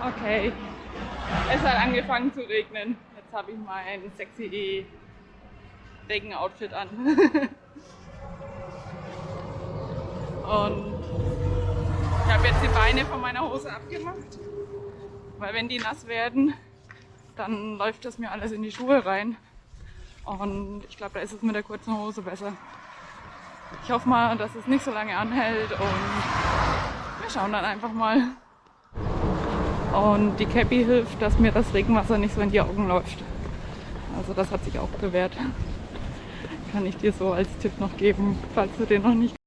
Okay, es hat angefangen zu regnen. Jetzt habe ich mein sexy Regenoutfit an. Und ich habe jetzt die Beine von meiner Hose abgemacht, weil wenn die nass werden, dann läuft das mir alles in die Schuhe rein. Und ich glaube, da ist es mit der kurzen Hose besser. Ich hoffe mal, dass es nicht so lange anhält und wir schauen dann einfach mal. Und die Cappy hilft, dass mir das Regenwasser nicht so in die Augen läuft. Also das hat sich auch bewährt. Kann ich dir so als Tipp noch geben, falls du den noch nicht